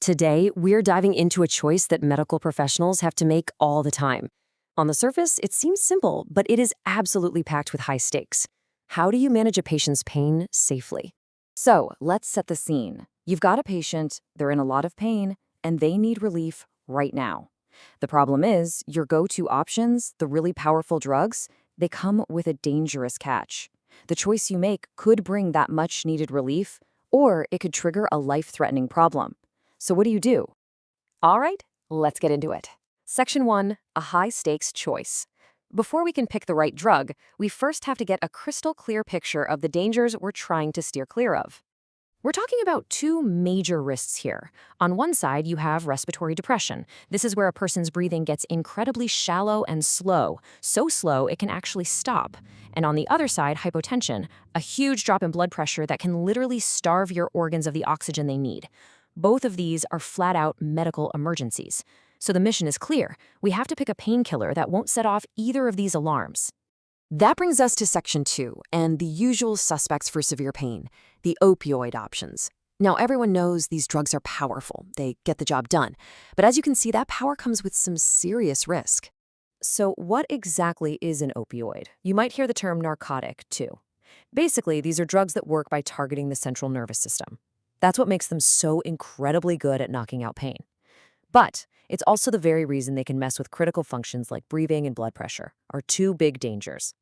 Today, we're diving into a choice that medical professionals have to make all the time. On the surface, it seems simple, but it is absolutely packed with high stakes. How do you manage a patient's pain safely? So let's set the scene. You've got a patient, they're in a lot of pain, and they need relief right now. The problem is, your go-to options, the really powerful drugs, they come with a dangerous catch. The choice you make could bring that much-needed relief, or it could trigger a life-threatening problem. So what do you do? All right, let's get into it. Section 1, a high-stakes choice. Before we can pick the right drug, we first have to get a crystal clear picture of the dangers we're trying to steer clear of. We're talking about two major risks here. On one side, you have respiratory depression. This is where a person's breathing gets incredibly shallow and slow, so slow it can actually stop. And on the other side, hypotension, a huge drop in blood pressure that can literally starve your organs of the oxygen they need. Both of these are flat-out medical emergencies. So the mission is clear. We have to pick a painkiller that won't set off either of these alarms. That brings us to Section 2 and the usual suspects for severe pain, the opioid options. Now, everyone knows these drugs are powerful. They get the job done. But as you can see, that power comes with some serious risk. So what exactly is an opioid? You might hear the term narcotic, too. Basically, these are drugs that work by targeting the central nervous system. That's what makes them so incredibly good at knocking out pain. But it's also the very reason they can mess with critical functions like breathing and blood pressure, our two big dangers.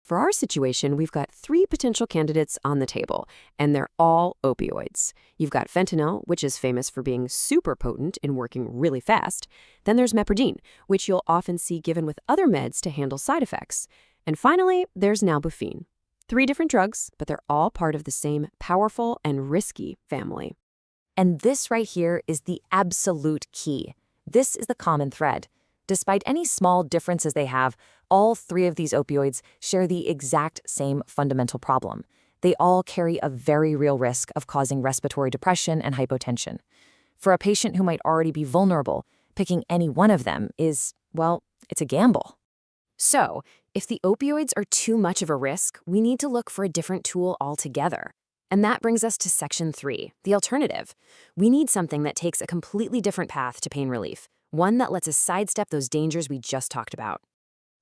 For our situation, we've got 3 potential candidates on the table, and they're all opioids. You've got fentanyl, which is famous for being super potent and working really fast. Then there's Meperidine, which you'll often see given with other meds to handle side effects. And finally, there's Nalbuphine. 3 different drugs, but they're all part of the same powerful and risky family. And this right here is the absolute key. This is the common thread. Despite any small differences they have, all 3 of these opioids share the exact same fundamental problem. They all carry a very real risk of causing respiratory depression and hypotension. For a patient who might already be vulnerable, picking any one of them is, well, it's a gamble. So, if the opioids are too much of a risk, we need to look for a different tool altogether. And that brings us to Section 3, the alternative. We need something that takes a completely different path to pain relief, one that lets us sidestep those dangers we just talked about.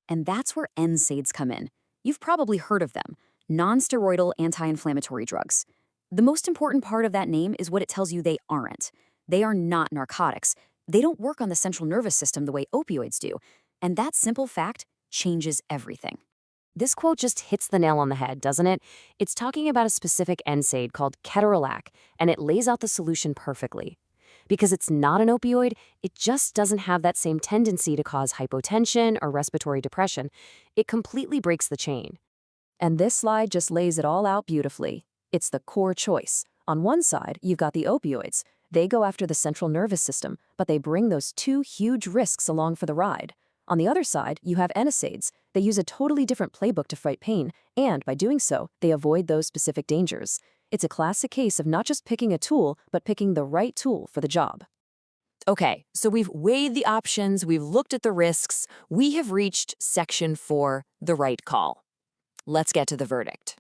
And that's where NSAIDs come in. You've probably heard of them, nonsteroidal anti-inflammatory drugs. The most important part of that name is what it tells you they aren't. They are not narcotics. They don't work on the central nervous system the way opioids do. And that simple fact changes everything. This quote just hits the nail on the head, doesn't it? It's talking about a specific NSAID called Ketorolac, and it lays out the solution perfectly. Because it's not an opioid, it just doesn't have that same tendency to cause hypotension or respiratory depression. It completely breaks the chain. And this slide just lays it all out beautifully. It's the core choice. On one side, you've got the opioids. They go after the central nervous system, but they bring those 2 huge risks along for the ride. On the other side, you have NSAIDs. They use a totally different playbook to fight pain, and by doing so, they avoid those specific dangers. It's a classic case of not just picking a tool, but picking the right tool for the job. Okay, so we've weighed the options, we've looked at the risks, we have reached Section 4, the right call. Let's get to the verdict.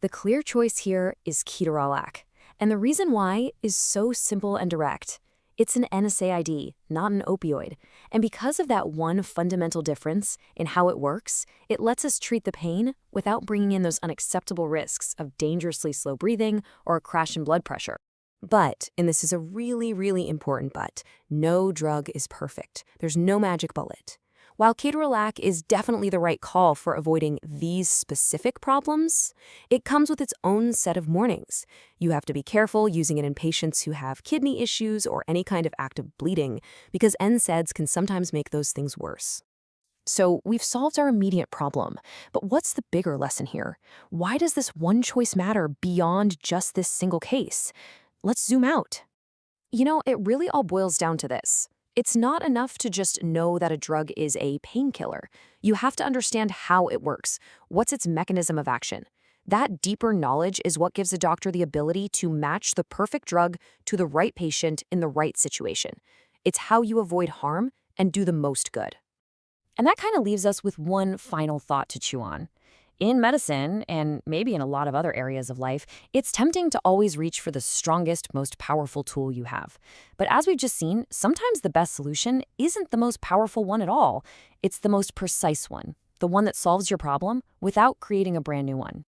The clear choice here is Ketorolac, and the reason why is so simple and direct. It's an NSAID, not an opioid, and because of that one fundamental difference in how it works, it lets us treat the pain without bringing in those unacceptable risks of dangerously slow breathing or a crash in blood pressure. But, and this is a really, really important but, no drug is perfect. There's no magic bullet. While Ketorolac is definitely the right call for avoiding these specific problems, it comes with its own set of warnings. You have to be careful using it in patients who have kidney issues or any kind of active bleeding, because NSAIDs can sometimes make those things worse. So we've solved our immediate problem, but what's the bigger lesson here? Why does this one choice matter beyond just this single case? Let's zoom out. You know, it really all boils down to this. It's not enough to just know that a drug is a painkiller. You have to understand how it works. What's its mechanism of action? That deeper knowledge is what gives a doctor the ability to match the perfect drug to the right patient in the right situation. It's how you avoid harm and do the most good. And that kind of leaves us with one final thought to chew on. In medicine, and maybe in a lot of other areas of life, it's tempting to always reach for the strongest, most powerful tool you have. But as we've just seen, sometimes the best solution isn't the most powerful one at all. It's the most precise one, the one that solves your problem without creating a brand new one.